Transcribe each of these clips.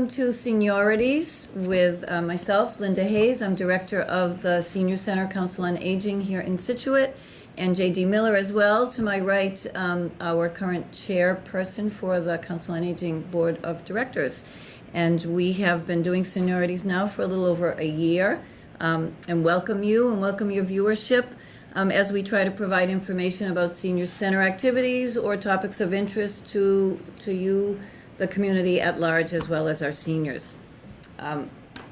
to Seniorities with myself, Linda Hayes. I'm director of the Senior Center Council on Aging here in Scituate, and J.D. Miller as well. To my right, our current chairperson for the Council on Aging Board of Directors. And we have been doing Seniorities now for a little over a year, and welcome you and welcome your viewership as we try to provide information about senior center activities or topics of interest to you, the community at large, as well as our seniors.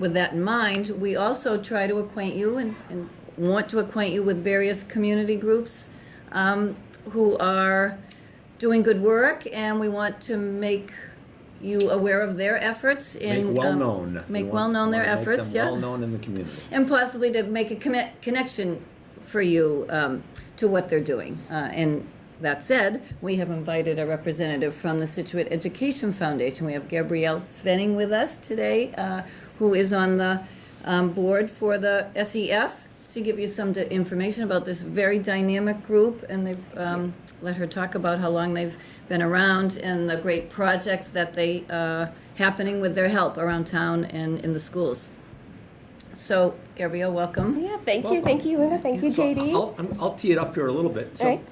With that in mind, we also try to acquaint you and want to acquaint you with various community groups who are doing good work, and we want to make you aware of their efforts in make well known. Make well known their efforts, yeah. Well known in the community, and possibly to make a connection for you to what they're doing. And that said, we have invited a representative from the Scituate Education Foundation. We have Gabrielle Svenning with us today, who is on the board for the SEF, to give you some information about this very dynamic group. And they've let her talk about how long they've been around and the great projects that they happening with their help around town and in the schools. So, Gabrielle, welcome. Yeah, thank you, Linda. Thank you, JD. I'll tee it up here a little bit. So, right.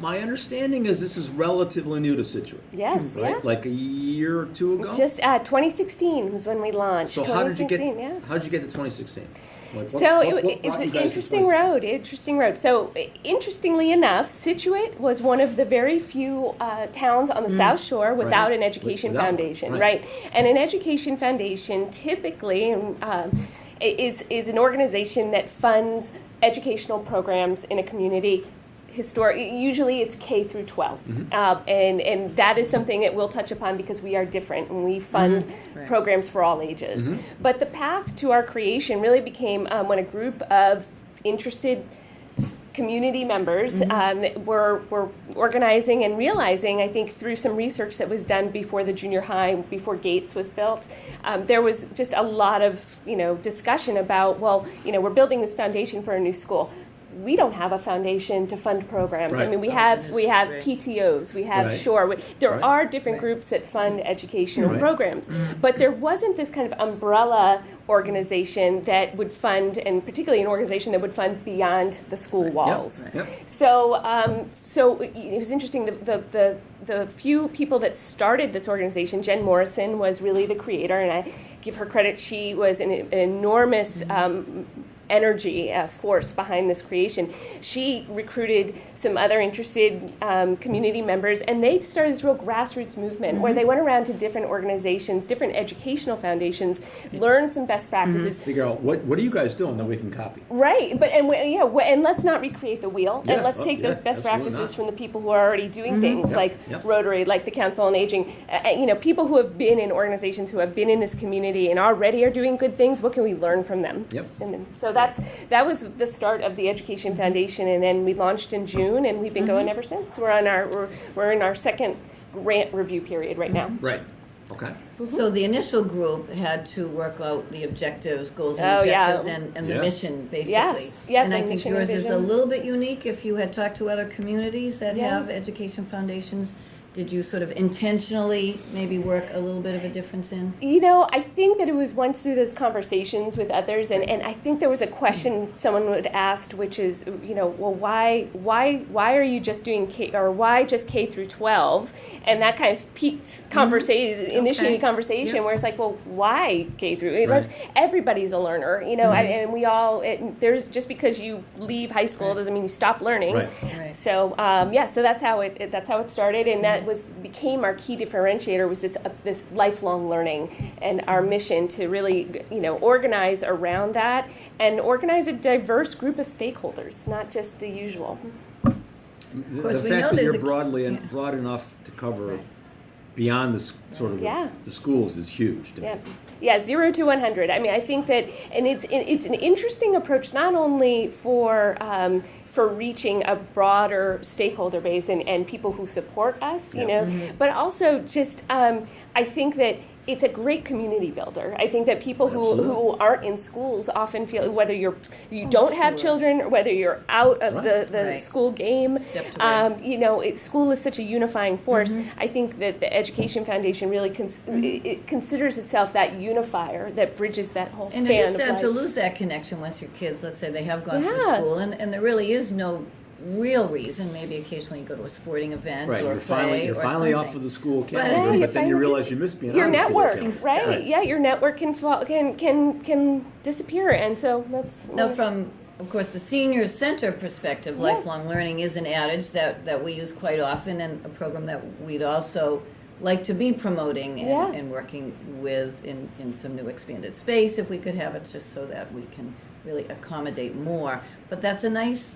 My understanding is this is relatively new to Scituate. Yes, right? yeah. Like a year or two ago? Just 2016 was when we launched. So how did you get to 2016? Like It's an interesting road. So interestingly enough, Scituate was one of the very few towns on the South Shore without an education foundation, right? And an education foundation typically is an organization that funds educational programs in a community. Usually it's K through 12, and that is something that we'll touch upon because we are different and we fund programs for all ages. But the path to our creation really became when a group of interested community members were organizing and realizing, I think through some research that was done before the junior high, before Gates was built, there was just a lot of discussion about, we're building this foundation for a new school. We don't have a foundation to fund programs. Right. I mean, we have PTOs, we have Shore. There are different groups that fund educational programs, but there wasn't this kind of umbrella organization that would fund, and particularly an organization that would fund beyond the school walls. So, so it was interesting. The few people that started this organization, Jen Morrison was really the creator, and I give her credit. She was an enormous energy force behind this creation. She recruited some other interested community members, and they started this real grassroots movement where they went around to different organizations, different educational foundations, learned some best practices. Figure out what are you guys doing that we can copy. Right, but and let's not recreate the wheel, and let's take those best practices from the people who are already doing things like Rotary, like the Council on Aging. People who have been in organizations, who have been in this community and already are doing good things. What can we learn from them? And so that was the start of the Education Foundation, and then we launched in June, and we've been going ever since. We're in our second grant review period right now. Right. Okay. So the initial group had to work out the objectives, goals and objectives, and the mission, basically. Yes. And I think yours is a little bit unique. If you had talked to other communities that have education foundations, did you sort of intentionally maybe work a little bit of a difference in? I think that it was once through those conversations with others, and I think there was a question someone would ask, which is, why are you just doing K, or why just K through 12? And that kind of piqued initiated conversation where it's like, well, why K through? Everybody's a learner, and we all. There's just because you leave high school doesn't mean you stop learning. So so that's how it started, and that became our key differentiator, was this lifelong learning, and our mission to really organize around that and organize a diverse group of stakeholders, not just the usual. The fact that you're broad enough to cover beyond the sort of the schools is huge to me. Yeah, 0 to 100. I mean, I think that, and it's an interesting approach, not only for reaching a broader stakeholder base and people who support us, but also just I think that it's a great community builder. I think that people who aren't in schools often feel, whether you don't have children or whether you're out of the school game, school is such a unifying force. I think that the Education Foundation really it considers itself that unifier that bridges that whole span. And it is sad to lose that connection once your kids, let's say they have gone through school, and there really is no real reason. Maybe occasionally you go to a sporting event or a play, you're finally off of the school calendar, but then you realize you miss being on your the school network, calendar. right? Yeah, your network can disappear, and so that's now from. Of course, the senior center perspective, lifelong learning is an adage that we use quite often, and a program that we'd also like to be promoting and working with in some new expanded space, if we could have it, just so that we can really accommodate more. But that's a nice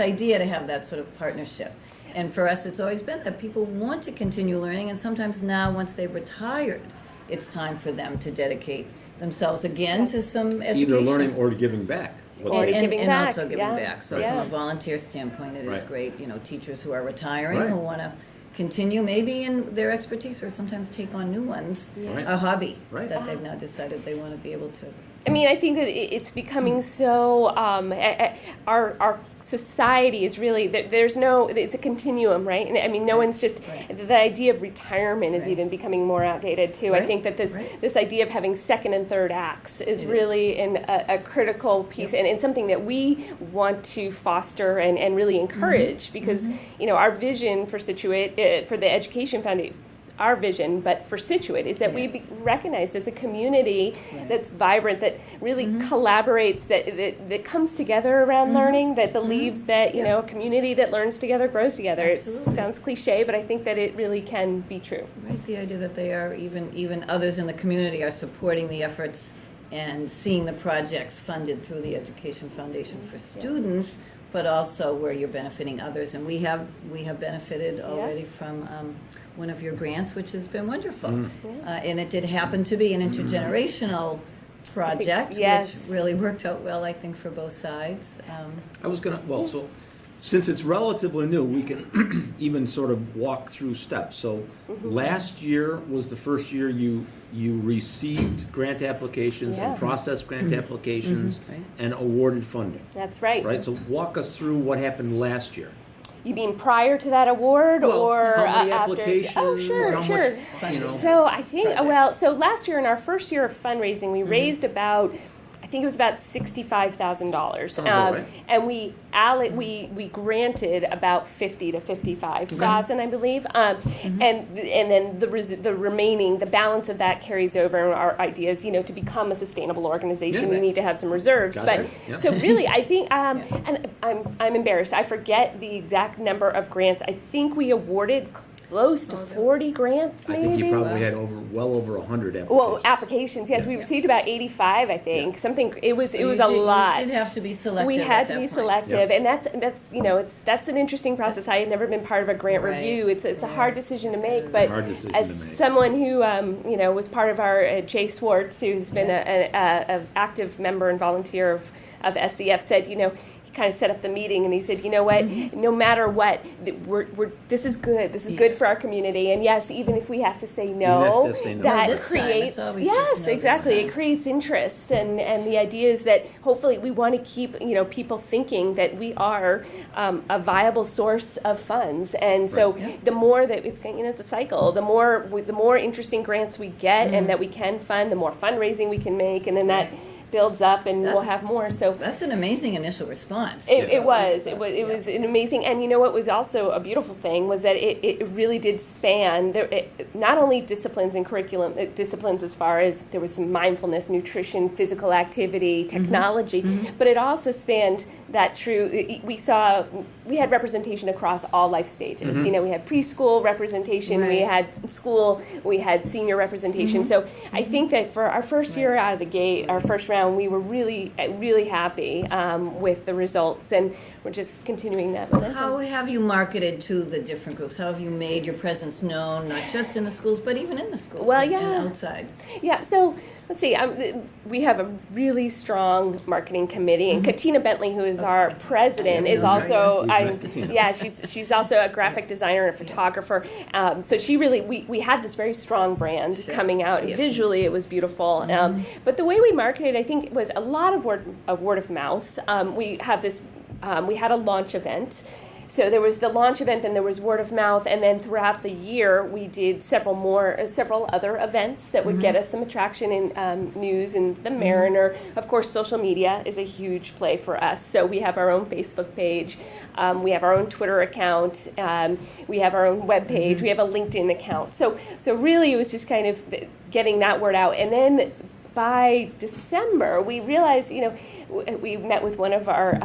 idea to have that sort of partnership. And for us, it's always been that people want to continue learning, and sometimes now, once they've retired, it's time for them to dedicate themselves again to some education. Either learning or to giving back. And also giving back. So from a volunteer standpoint, it is great. Teachers who are retiring who want to continue maybe in their expertise or sometimes take on new ones, a hobby that they've now decided they want to be able to. I mean, I think that it's becoming so, our society is really, it's a continuum, right? And I mean, no one's just, the idea of retirement is even becoming more outdated too. I think that this idea of having second and third acts is really a critical piece and something that we want to foster and really encourage because, our vision for Scituate, for the Education Foundation, our vision, but for Scituate, is that we be recognized as a community that's vibrant, that really collaborates, that comes together around learning, that believes that, a community that learns together grows together. Absolutely. It sounds cliche, but I think that it really can be true. Right, the idea that they are, even others in the community are supporting the efforts and seeing the projects funded through the Education Foundation for students, but also where you're benefiting others. And we have benefited already from one of your grants, which has been wonderful. And it did happen to be an intergenerational project, which really worked out well, I think, for both sides. I was going to, so since it's relatively new, we can even sort of walk through steps. So last year was the first year you received grant applications and processed grant applications and awarded funding. That's right. Right, so walk us through what happened last year. You mean prior to that award or how many after? Applications, Oh, sure. So I think, so last year in our first year of fundraising, we raised about, I think it was about $65,000, and we granted about $50,000 to $55,000, I believe, and then the remaining, the balance of that carries over. And our idea is, to become a sustainable organization, we need to have some reserves. So really, I think, and I'm embarrassed, I forget the exact number of grants. I think we awarded close to 40 grants, maybe? I think you probably had well over 100 applications. Well, applications, yes. We received about 85, I think. Something, it was a lot. You did have to be selective. We had to be selective, and that's an interesting process. I had never been part of a grant review. It's a hard decision to make, but as someone who was part of our Jay Swartz, who's been an active member and volunteer of SCF, said, kind of set up the meeting, and he said, you know what, no matter what, this is good. This is good for our community. And yes, even if we have to say no, that creates, exactly, it creates interest. And the idea is that hopefully we want to keep, people thinking that we are a viable source of funds. And so the more that it's a cycle, the more interesting grants we get and that we can fund, the more fundraising we can make, and then that builds up, and we'll have more. So that's an amazing initial response. It was an amazing, and what was also a beautiful thing was that it really did span not only disciplines and curriculum disciplines as far as there was some mindfulness, nutrition, physical activity, technology, but it also spanned that we had representation across all life stages. We had preschool representation, we had school, we had senior representation. So I think that for our first year out of the gate, our first round round, we were really, really happy with the results, and we're just continuing that momentum. How have you marketed to the different groups? How have you made your presence known, not just in the schools, but even in the schools and outside? Yeah, so let's see. We have a really strong marketing committee, and Katina Bentley, who is our president, is also she's also a graphic designer and a photographer. So she really we had this very strong brand coming out. Yes. Visually, it was beautiful. But the way we marketed, I think, it was a lot of word of mouth. We have this. We had a launch event. So there was the launch event, and there was word of mouth, and then throughout the year we did several other events that would get us some attraction in news and the Mariner. Of course, social media is a huge play for us. So we have our own Facebook page, we have our own Twitter account, we have our own web page, we have a LinkedIn account. So really, it was just kind of getting that word out, and then by December we realized, we met with one of our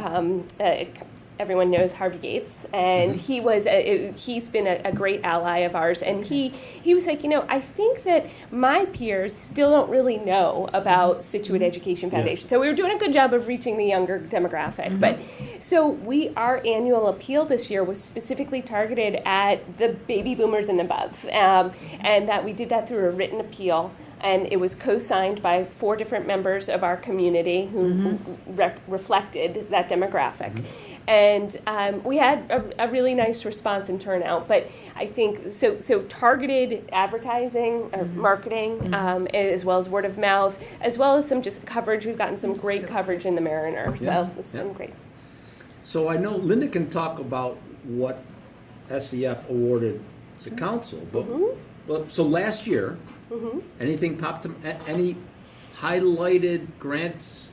everyone knows Harvey Gates, and he's been a great ally of ours, and he was like, I think that my peers still don't really know about Scituate Education Foundation. So we were doing a good job of reaching the younger demographic. But so our annual appeal this year was specifically targeted at the baby boomers and above, and that we did that through a written appeal. And it was co-signed by 4 different members of our community who reflected that demographic. And we had a really nice response and turnout. But I think, so targeted advertising or marketing, as well as word of mouth, as well as some just coverage. We've gotten some great coverage in the Mariner. So it's been great. So I know Linda can talk about what SEF awarded the council. But so last year, anything popped to any highlighted grants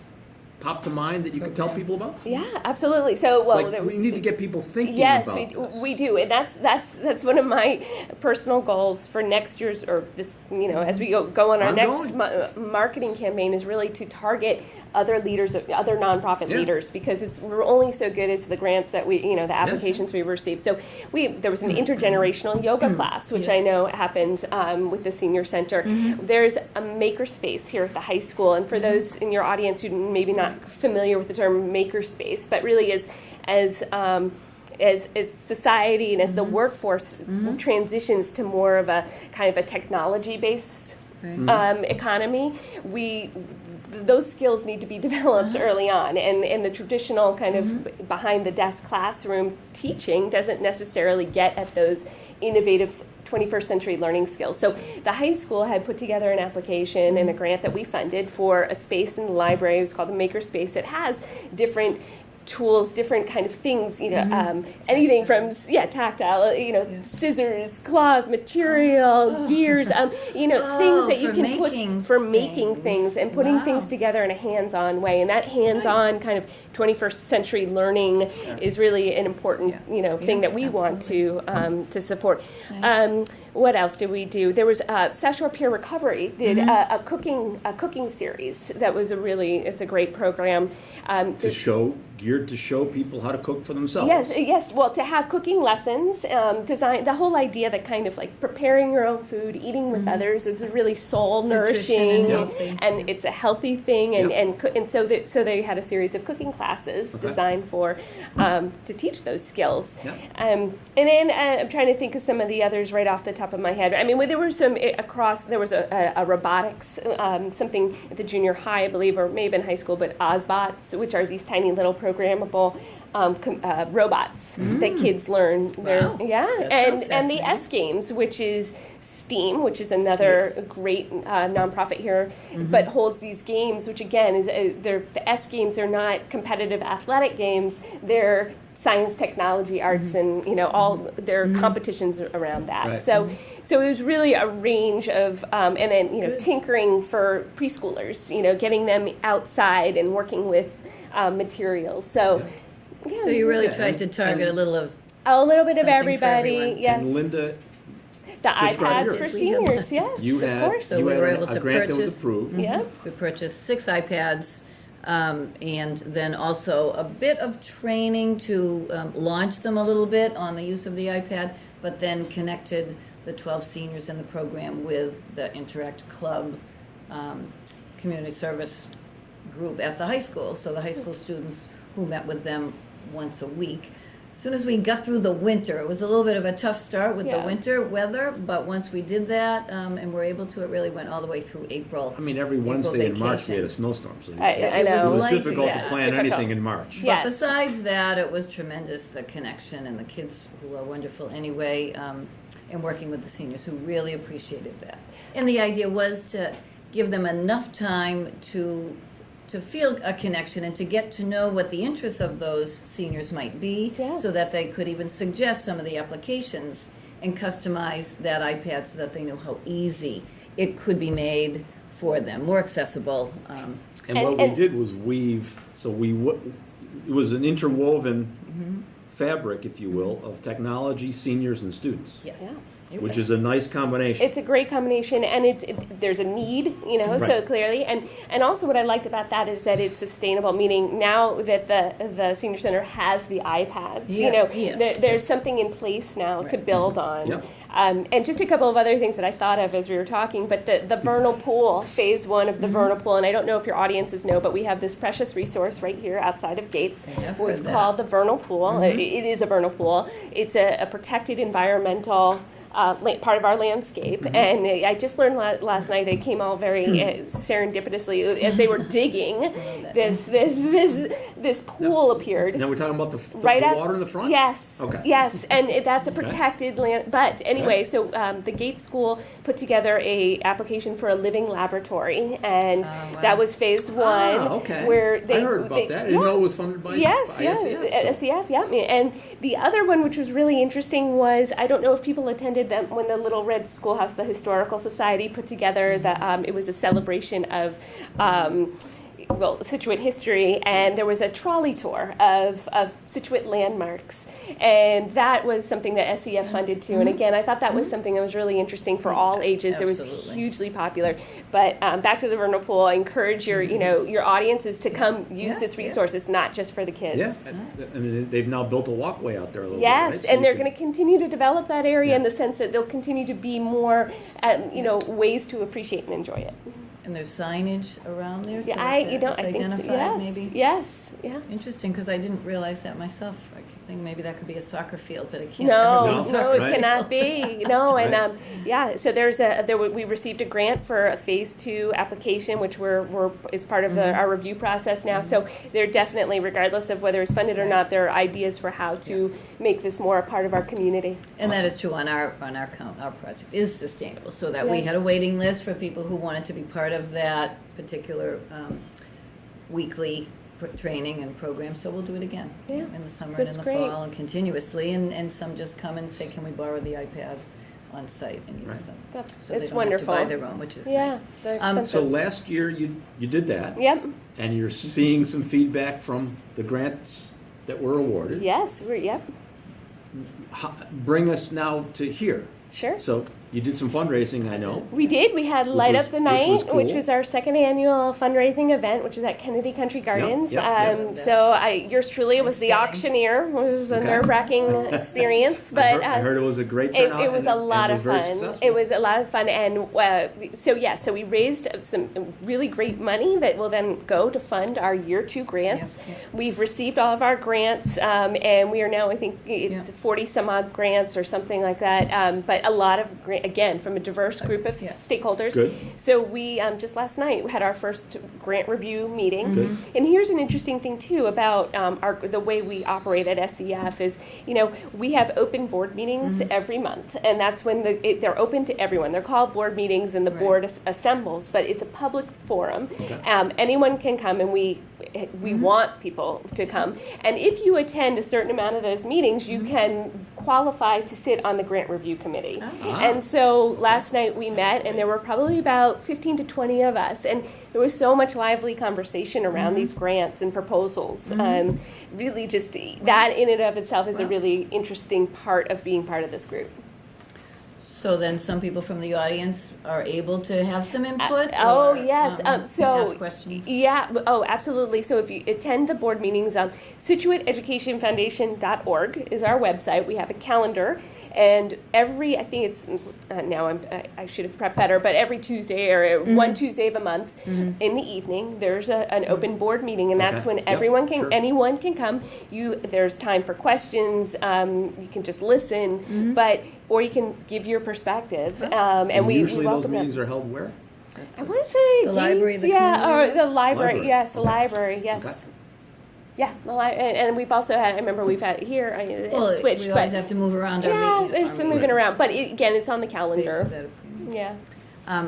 pop to mind that you can tell people about? Yeah, absolutely. So, we need to get people thinking about this. Yes, we do, and that's one of my personal goals for next year's, or this, as we go on our next marketing campaign, is really to target other leaders, other nonprofit leaders, because we're only so good as the grants that we, the applications we receive. So there was an intergenerational yoga class, which I know happened with the senior center. There's a makerspace here at the high school, and for those in your audience who maybe not familiar with the term makerspace, but really as society and as the workforce transitions to more of a kind of a technology-based economy, those skills need to be developed early on, and the traditional kind of behind the desk classroom teaching doesn't necessarily get at those innovative 21st century learning skills. So the high school had put together an application and a grant that we funded for a space in the library. It was called the Makerspace. It has different tools, different kind of things, anything from tactile, scissors, cloth, material, gears, things that you can put for making things and putting things together in a hands-on way. And that hands-on kind of 21st century learning is really an important, thing that we want to support. Nice. What else did we do? There was South Shore Peer Recovery did a cooking series that was it's a great program geared to show people how to cook for themselves. Yes. Well, to have cooking lessons, design, the whole idea that kind of like preparing your own food, eating with others, it's a really soul nourishing, and it's a healthy thing, and so they had a series of cooking classes designed for to teach those skills. And then I'm trying to think of some of the others right off the top of my head. I mean, there were some there was a robotics, something at the junior high, I believe, or maybe in high school, but Ozbots, which are these tiny little programmable robots that kids learn. And the S Games, which is STEAM, which is another great nonprofit here, but holds these games, which again is the S Games are not competitive athletic games. They're science, technology, arts, and all their competitions around that. Right. So it was really a range of, and then tinkering for preschoolers, getting them outside and working with materials. So you really tried to target a little bit of everybody. Yes. And Linda, the iPads for seniors. Yes, of course. So we were able to grant purchase. That was approved. We purchased 6 iPads. And then also a bit of training to launch them a little bit on the use of the iPad, but then connected the 12 seniors in the program with the Interact Club community service group at the high school, so the high school students who met with them once a week. As soon as we got through the winter, it was a little bit of a tough start with the winter weather, but once we did that and were able to, it really went all the way through April. I mean, every Wednesday in March we had a snowstorm, so I know. it was difficult to plan anything in March. But besides that, it was tremendous, the connection, and the kids who are wonderful anyway, and working with the seniors who really appreciated that. And the idea was to give them enough time to feel a connection and to get to know what the interests of those seniors might be, so that they could even suggest some of the applications and customize that iPad so that they knew how easy it could be made for them, more accessible. And what we did was weave, so it was an interwoven fabric, if you will, of technology, seniors, and students. Yes. Yeah. Which is a nice combination. It's a great combination, and there's a need, so clearly. And also what I liked about that is that it's sustainable, meaning now that the senior center has the iPads, there's something in place now to build on. Yep. And just a couple of other things that I thought of as we were talking, but the vernal pool, phase one of the vernal pool, and I don't know if your audiences know, but we have this precious resource right here outside of Gates. It's called the vernal pool. It is a vernal pool. It's a protected environmental part of our landscape, and I just learned last night. They came all very serendipitously as they were digging. This pool appeared. Now we're talking about the water in the front. Yes. Okay. Yes, and that's a protected land. But anyway, so the Gates School put together a application for a living laboratory, and that was phase one. Where I heard about that. I didn't know it was funded by SCF. Yeah. And the other one, which was really interesting, was I don't know if people attended them when the Little Red Schoolhouse, the Historical Society, put together it was a celebration of Scituate history, and there was a trolley tour of Scituate landmarks, and that was something that SEF funded too. And again, I thought that was something that was really interesting for all ages. Absolutely. It was hugely popular. But back to the vernal pool, I encourage your audiences to come use this resource. It's not just for the kids. Yeah, and they've now built a walkway out there a little bit. Yes, So and they're going to continue to develop that area in the sense that there'll continue to be more, ways to appreciate and enjoy it. And there's signage around there? So I it's think so. identified, Yes. maybe? Yes. Yeah. Interesting, because I didn't realize that myself. I could think maybe that could be a soccer field, but it can't No, ever be a soccer it cannot be. No, and Right. so we received a grant for a phase 2 application, which is part of our review process now. So there definitely, regardless of whether it's funded or not, there are ideas for how to make this more a part of our community. And that is true on our count. Our project is sustainable, so that we had a waiting list for people who wanted to be part of that particular weekly training and program. So we'll do it again in the summer and in the fall and continuously. And some just come and say, "Can we borrow the iPads on site and use them?" So it's they don't wonderful. have to buy their own, which is nice. So So last year you did that. Yep. And you're seeing some feedback from the grants that were awarded. Yes. Bring us now to here. Sure. So you did some fundraising, I know. We did. We had Light Up the Night, cool. which was our second annual fundraising event, which is at Kennedy Country Gardens. So yours truly was the auctioneer. It was a nerve-wracking experience, but I heard it was a great turnout. It was a lot of fun. It was a lot of fun, and so we raised some really great money that will then go to fund our year 2 grants. We've received all of our grants, and we are now, I think, 40 some odd grants or something like that. But a lot of again, from a diverse group of stakeholders. Good. So we, just last night, we had our first grant review meeting. And here's an interesting thing, too, about the way we operate at SEF is, we have open board meetings every month. And that's when they're open to everyone. They're called board meetings, and the board assembles. But it's a public forum. Anyone can come, and we want people to come. And if you attend a certain amount of those meetings, you can qualify to sit on the grant review committee. And so last night we met, and there were probably about 15 to 20 of us, and there was so much lively conversation around these grants and proposals. Really just that in and of itself is a really interesting part of being part of this group. So then some people from the audience are able to have some input? Oh, or, yes. So, ask questions? yeah. Oh, absolutely. So if you attend the board meetings, ScituateEducationFoundation.org is our website. We have a calendar. And I think it's, I should have prepped better, but every Tuesday or one Tuesday of a month in the evening, there's an open board meeting, and that's Okay. when Yep, sure. anyone can come. There's time for questions. You can just listen, or you can give your perspective. And we usually those welcome them. meetings are held where? I want to say The library, the yeah, or community? the library. Library. Yes, the Okay. library. Yes. Okay. Yeah, and we've also had. I remember we've had here. Well, It's switched, we always but have to move around our yeah, meeting. there's our some moving meetings. around. But again, it's on the calendar. Spaces at a premium. Yeah.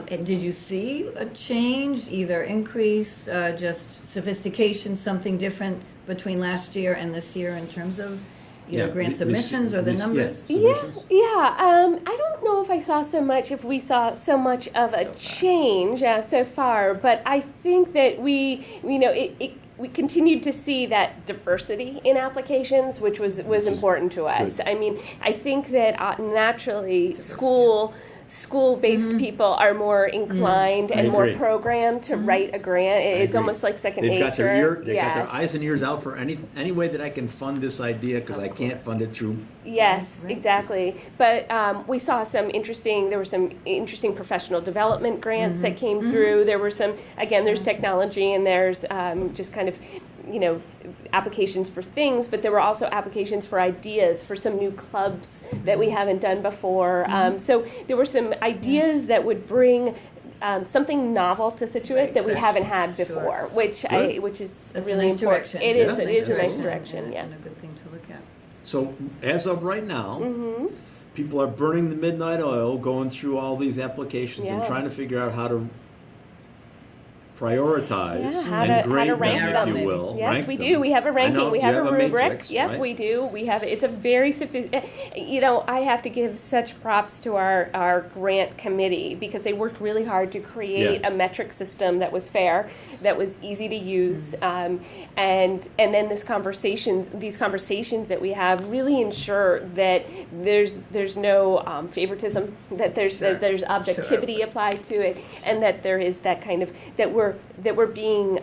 And did you see a change, either increase, just sophistication, something different between last year and this year in terms of either grant submissions or the numbers? Submissions? Yeah. I don't know if we saw so much of a change so far, but I think that we continued to see that diversity in applications, which was important to us. good. I mean, I think that naturally school-based people are more inclined I and more agree. programmed to write a grant. It's agree. almost like second They've nature. got their got Yes. their eyes and ears out for any way that I can fund this idea because I can't fund it through. Yes, Right. exactly. But we saw there were some interesting professional development grants that came through. There were some, again, there's technology and there's just kind of, applications for things, but there were also applications for ideas for some new clubs that we haven't done before. So there were some ideas that would bring something novel to Scituate Right, that we fresh. haven't had Sure. before, which is That's really a nice important. direction. It is. Yeah. It is a nice and- direction. Yeah. And a good thing to look at. So as of right now, people are burning the midnight oil, going through all these applications and Yeah. trying to figure out how to prioritize Yeah, how and to grade rank them, if them. you will. Yes, rank we them. do. We have a I ranking. know We you have a rubric. matrix, Yep, right? we do. We have. It's a very sophisticated. I have to give such props to our grant committee because they worked really hard to create Yeah. a metric system that was fair, that was easy to use, and then these conversations that we have really ensure that there's no favoritism, that there's objectivity applied to it, and that there is that kind of that we're being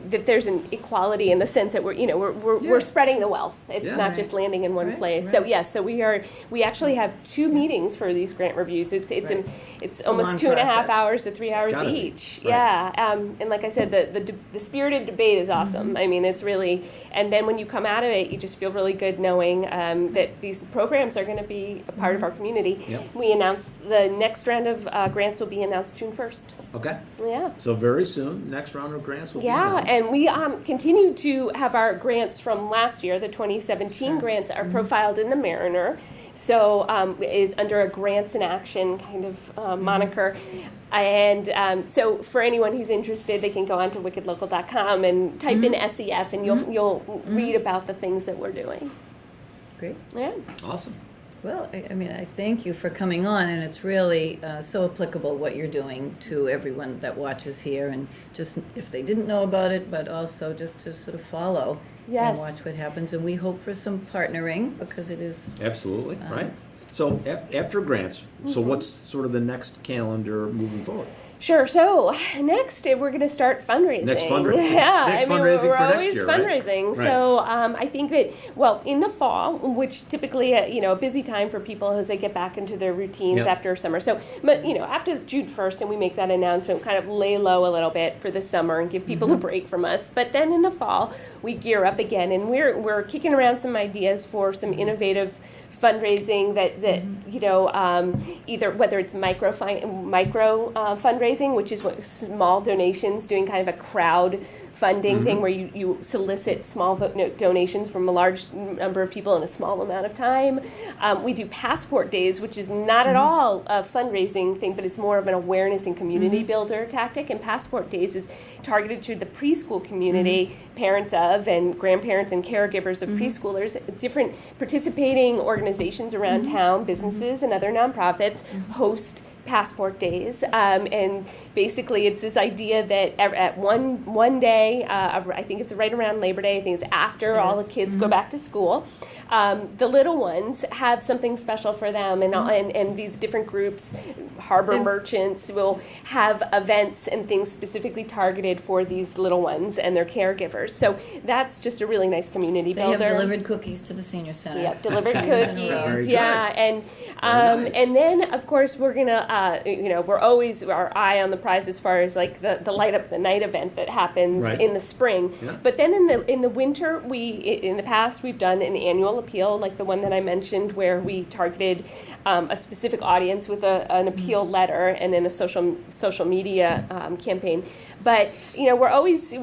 that there's an equality in the sense that we're spreading the wealth. It's Yeah. not just landing in one Right, place. right. So yes, so we actually have 2 meetings for these grant reviews. It's Right. it's a almost long 2.5 process. hours to 3 hours Gotta be. each. Right. Yeah, and like I said, the spirited debate is awesome. I mean, it's really, and then when you come out of it, you just feel really good knowing that these programs are going to be a part of our community. Yep. We announced the next round of grants will be announced June 1st. Okay. Yeah. So very soon, next round of grants will be Yeah, announced. and we continue to have our grants from last year. The 2017 grants are profiled in the Mariner, so is under a grants in action kind of moniker. And so for anyone who's interested, they can go on to wickedlocal.com and type in SEF, and you'll read about the things that we're doing. Great. Yeah. Awesome. Well, I mean, I thank you for coming on, and it's really so applicable what you're doing to everyone that watches here, and just if they didn't know about it, but also just to sort of follow Yes. and watch what happens. And we hope for some partnering because it is. Absolutely, right? So after grants, so what's sort of the next calendar moving forward? Sure. So next, we're going to start fundraising. Next fundraising. Yeah. Next I mean, fundraising we're for next always year, right? fundraising. Right. So I think that, well, in the fall, which typically, a busy time for people as they get back into their routines Yep. after summer. So, but, after June 1st, and we make that announcement, kind of lay low a little bit for the summer and give people a break from us. But then in the fall, we gear up again, and we're kicking around some ideas for some innovative fundraising that either whether it's micro fundraising, which is what small donations, doing kind of a crowd funding thing where you solicit small donations from a large number of people in a small amount of time. We do passport days, which is not at all a fundraising thing, but it's more of an awareness and community builder tactic. And passport days is targeted to the preschool community, parents of and grandparents and caregivers of preschoolers. Different participating organizations around town, businesses and other nonprofits host passport days, and basically it's this idea that at one day, I think it's right around Labor Day, I think it's after all the kids go back to school, the little ones have something special for them, and these different groups, harbor merchants, will have events and things specifically targeted for these little ones and their caregivers. So that's just a really nice community They builder. have delivered cookies to the senior center. Yep, delivered Very cookies. good. Yeah, and Very nice. and then of course we're gonna, we're always our eye on the prize as far as like the light up the night event that happens Right. in the spring. Yeah. But then in the winter, in the past we've done an annual appeal like the one that I mentioned, where we targeted a specific audience with an appeal letter and then a social media campaign. But we're always.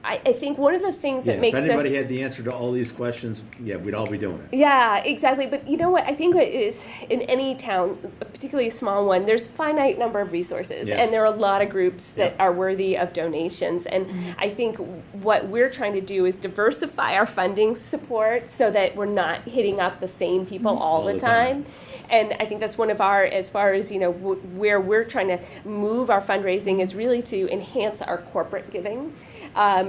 I think one of the things that makes if anybody us... had the answer to all these questions, we'd all be doing it. Yeah, exactly. But you know what? I think it is in any town, particularly a small one, there's a finite number of resources, and there are a lot of groups that are worthy of donations. And I think what we're trying to do is diversify our funding support so that we're not hitting up the same people all the time. And I think that's one of our, as far as where we're trying to move our fundraising, is really to enhance our corporate giving.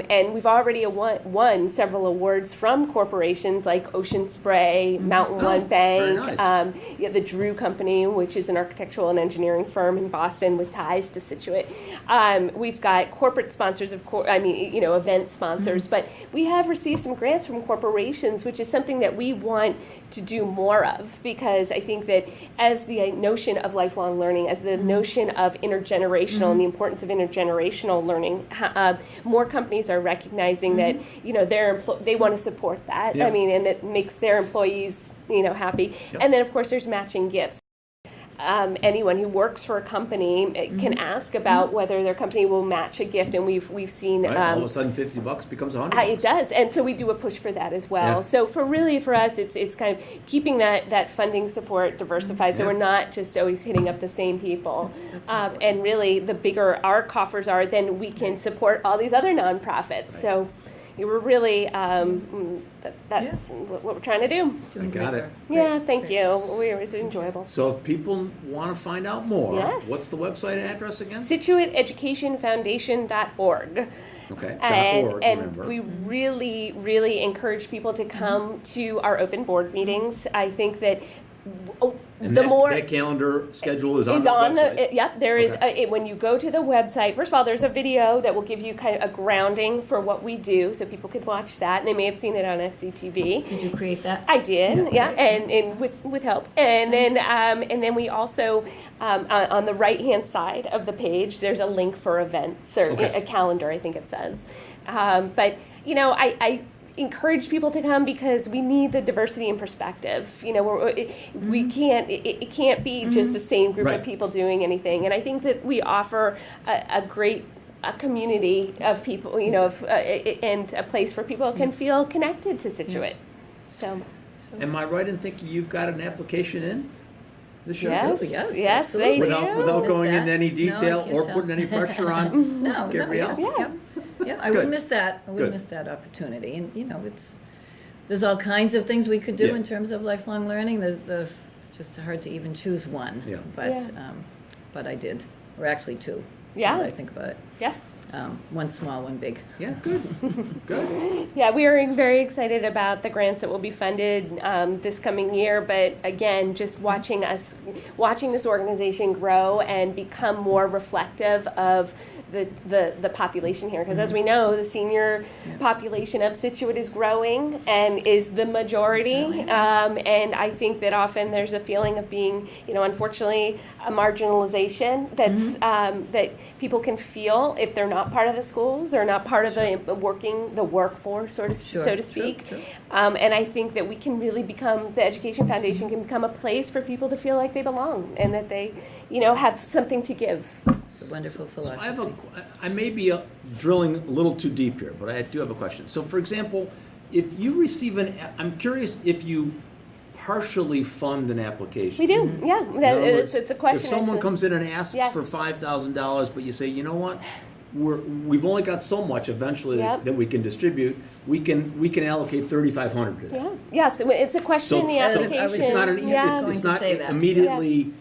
And we've already won several awards from corporations like Ocean Spray, Mountain One Bank, very nice. The Drew Company, which is an architectural and engineering firm in Boston with ties to Scituate. We've got corporate sponsors, event sponsors, but we have received some grants from corporations, which is something that we want to do more of, because I think that as the notion of lifelong learning, as the notion of intergenerational and the importance of intergenerational learning, more companies are recognizing that they want to support that. Yeah. And it makes their employees happy. Yep. And then of course there's matching gifts. Anyone who works for a company can ask about whether their company will match a gift, and we've seen Right? All of a sudden, $50 becomes $100. it does, and so we do a push for that as well. Yeah. So for us, it's kind of keeping that funding support diversified, so Yeah. we're not just always hitting up the same people. And really, the bigger our coffers are, then we can support all these other nonprofits. Right. So we're really that's what we're trying to do. Doing got great it. work. Yeah, Great, thank great. you. It was enjoyable. So if people want to find out more, Yes. what's the website address again? Scituate Education Foundation.org. Okay. And remember. we really, really encourage people to come to our open board meetings. I think that And that calendar schedule is on the website. Yep, there is. Okay. When you go to the website, first of all, there's a video that will give you kind of a grounding for what we do, so people could watch that. And they may have seen it on SCTV. Did you create that? I did, yeah, and with help. And then we also, on the right-hand side of the page, there's a link for events, or Okay. a calendar, I think it says. But, I encourage people to come because we need the diversity and perspective. We can't, it can't be just the same group Right. of people doing anything. And I think that we offer a great community of people, and a place where people can feel connected to Scituate. So. Am I right in thinking you've got an application in this year? Yes, Yes, yes, they absolutely. do. Without Missed going that. into any No, I detail can't or tell. putting any pressure on No, Gabrielle? Yeah. Yeah, I Good. wouldn't miss that. I Good. wouldn't miss that opportunity. And there's all kinds of things we could do Yeah. in terms of lifelong learning. It's just hard to even choose one. Yeah. But I did, or actually two. Yeah. Now that I think about it. Yes. One small, one big. Yeah, good. Good. Yeah, we are very excited about the grants that will be funded this coming year. But again, just watching this organization grow and become more reflective of the population here. Because as we know, the senior population of Scituate is growing and is the majority. And I think that often there's a feeling of being, unfortunately, a marginalization that's that people can feel if they're not part of the schools or not part of the workforce, so to speak. Sure. And I think that we can really become, the Education Foundation can become a place for people to feel like they belong and that they, have something to give. It's a wonderful So philosophy. I may be drilling a little too deep here, but I do have a question. So for example, if you receive I'm curious if you partially fund an application. We do, yeah. In other words, It's a question. If someone actually. comes in and asks Yes. for $5,000, but you say, you know what, we've only got so much eventually Yep. that we can distribute. We can allocate $3,500 to that. Yeah. Yes, it's a question in the application. I was It's not going to say that. immediately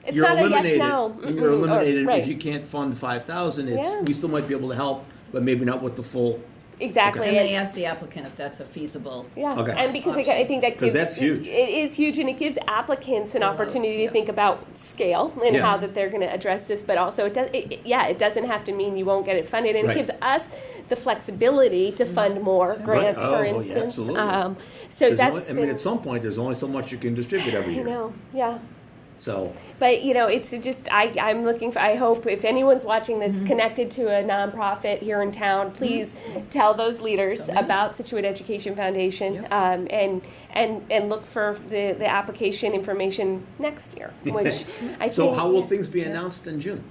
It's you're not a yes, eliminated. no. You're eliminated right. if you can't fund 5,000. Yeah. We still might be able to help, but maybe not with the full. Exactly. And they ask the applicant if that's a feasible. Yeah, Okay. and because Option. I think that 'Cause gives that's huge. It is huge, and it gives applicants an opportunity yeah. to think about scale and Yeah. how that they're going to address this. But also, it doesn't have to mean you won't get it funded, and Right. it gives us the flexibility to fund more grants, Right. for Oh, yeah, instance. absolutely. So There's that's only, at some point, there's only so much you can distribute every I year. know, yeah. So, But it's just I'm looking for. I hope if anyone's watching that's connected to a nonprofit here in town, please tell those leaders So many. about Scituate Education Foundation, and look for the application information next year. Which I so think. how will things be announced in June?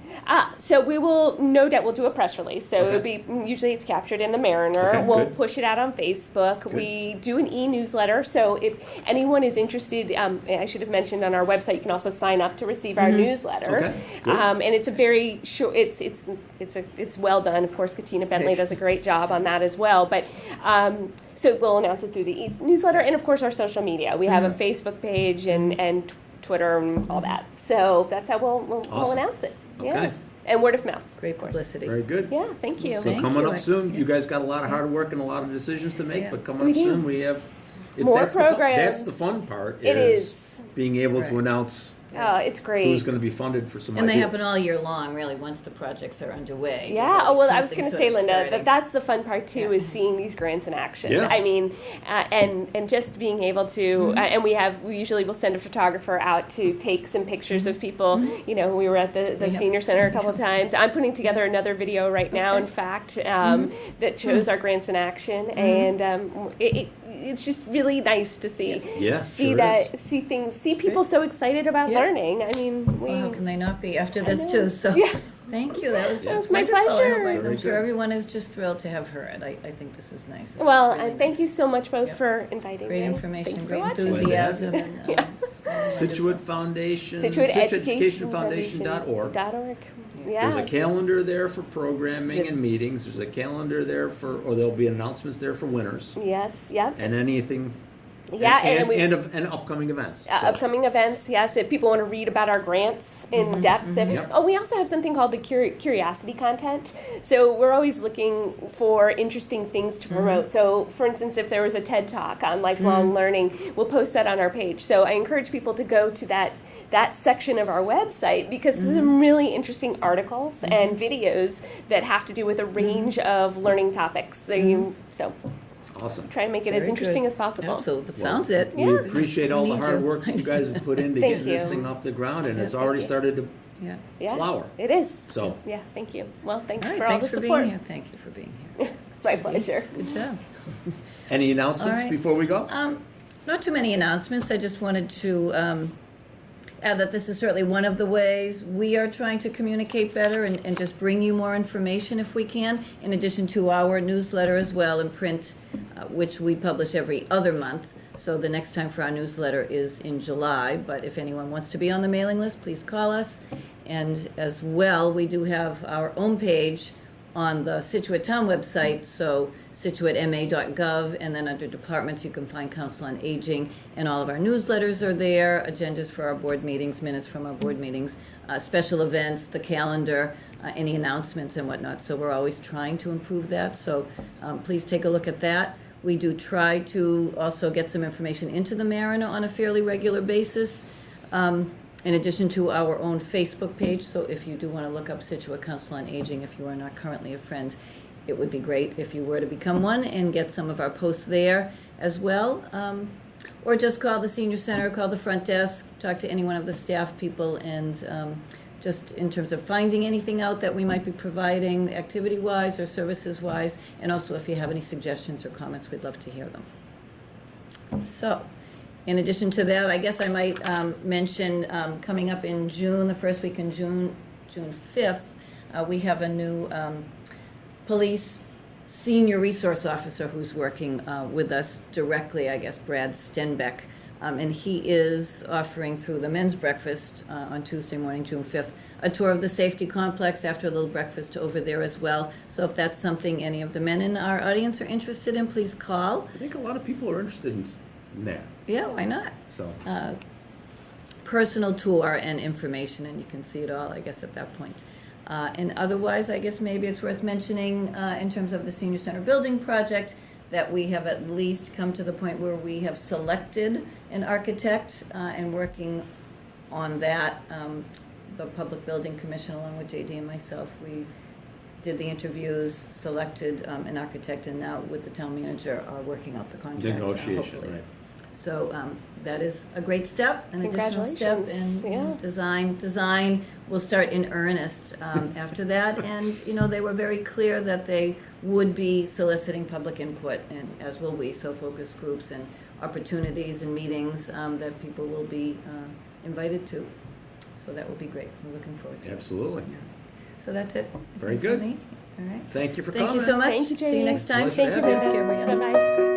So we will no doubt we'll do a press release. So it'll Okay. be usually it's captured in the Mariner. Okay, We'll good. push it out on Facebook. Good. We do an e-newsletter. So if anyone is interested, I should have mentioned on our website you can also sign up to receive our newsletter. Okay, good. And it's a very short. It's well done. Of course, Katina Bentley does a great job on that as well. But so we'll announce it through the newsletter and of course our social media. We have a Facebook page and Twitter and all that. So that's how we'll Awesome. announce it. Okay. Yeah. And word of mouth. Great publicity. Very good. Yeah, thank you. So Thank coming you. up soon, you guys got a lot of hard work and a lot of decisions to make, Yeah. but coming We up do. soon, we have. More that's programs. That's the fun part. It is. being able to Right. announce Oh, it's great. who's going to be funded for some And they ideas. happen all year long, really, once the projects are underway. Yeah. There's Oh always well, I was something going to sort say, of Linda, starting. that's the fun part too, Yeah. is seeing these grants in action. Yeah. I mean, and just being able to, and we usually will send a photographer out to take some pictures of people. We were at the We have- senior center a couple of times. I'm putting together another video right now, in fact, that shows our grants in action, and it's just really nice to see. Yeah, See sure that, see people so excited about Yeah. learning. I mean, Well, how can they not be after this know. too? So Yeah. thank you. That was Yeah. It's my wonderful. pleasure. I'm Very sure good. everyone is just thrilled to have heard. I think this was nice. This Well, was really thank nice. you so much both Yeah. for inviting Great me. information, Thank you great for watching. enthusiasm. And, Scituate Foundation, Scituate Education Foundation.org. .org. There's a Yeah. calendar there for programming Yep. and meetings. There's a calendar there or there'll be announcements there for winners Yes. Yep. and anything. Yeah, and then we- and upcoming events. So, Upcoming events, yes. If people want to read about our grants in depth. Yep. Oh, we also have something called the curiosity content. So we're always looking for interesting things to promote. So, for instance, if there was a TED Talk on lifelong learning, we'll post that on our page. So I encourage people to go to that section of our website because there's some really interesting articles and videos that have to do with a range of learning topics. So awesome. try and make it as Very interesting good. as possible. Absolutely. Sounds it. We appreciate all We the need hard you. work you guys have put into Thank getting this you. thing off the ground, and Yeah, it's thank already you. started to Yeah. Yeah, flower. it is. So, Yeah, thank you. Well, thanks All right. for all Thanks the for support. being here. Thank you for being here. It's my pleasure. Good job. any announcements All right. before we go? Not too many announcements. I just wanted to add that this is certainly one of the ways we are trying to communicate better and just bring you more information if we can, in addition to our newsletter as well in print, which we publish every other month. So the next time for our newsletter is in July, but if anyone wants to be on the mailing list, please call us. And as well, we do have our own page on the Scituate Town website, so situatema.gov, and then under departments you can find Council on Aging, and all of our newsletters are there, agendas for our board meetings, minutes from our board meetings, special events, the calendar, any announcements and whatnot. So we're always trying to improve that, so please take a look at that. We do try to also get some information into the Mariner on a fairly regular basis, in addition to our own Facebook page. So if you do want to look up Scituate Council on Aging, if you are not currently a friend, it would be great if you were to become one and get some of our posts there as well. Or just call the senior center, call the front desk, talk to any one of the staff people, and just in terms of finding anything out that we might be providing activity-wise or services-wise, and also if you have any suggestions or comments, we'd love to hear them. So, in addition to that, I guess I might mention coming up in June, the first week in June 5th, we have a new police senior resource officer who's working with us directly, I guess, Brad Stenbeck. And he is offering through the men's breakfast on Tuesday morning, June 5th, a tour of the safety complex after a little breakfast over there as well. So if that's something any of the men in our audience are interested in, please call. I think a lot of people are interested in that. Yeah, why not? So, personal tour and information, and you can see it all, I guess, at that point. And otherwise, I guess maybe it's worth mentioning in terms of the Senior Center building project that we have at least come to the point where we have selected an architect and working on that. The Public Building Commission, along with JD and myself, we did the interviews, selected an architect, and now with the town manager are working out the contract. Negotiation, hopefully. right. So that is a great step, an additional step, and design will start in earnest after that. And they were very clear that they would be soliciting public input, and as will we. So focus groups and opportunities and meetings that people will be invited to. So that will be great. We're looking forward to it. Absolutely. Yeah. So that's it. Very good. For me. All right. Thank you for Thank coming. you so much. Thank you, See you Jamie. next time. Pleasure to have you. Thanks, Gabrielle. Bye-bye.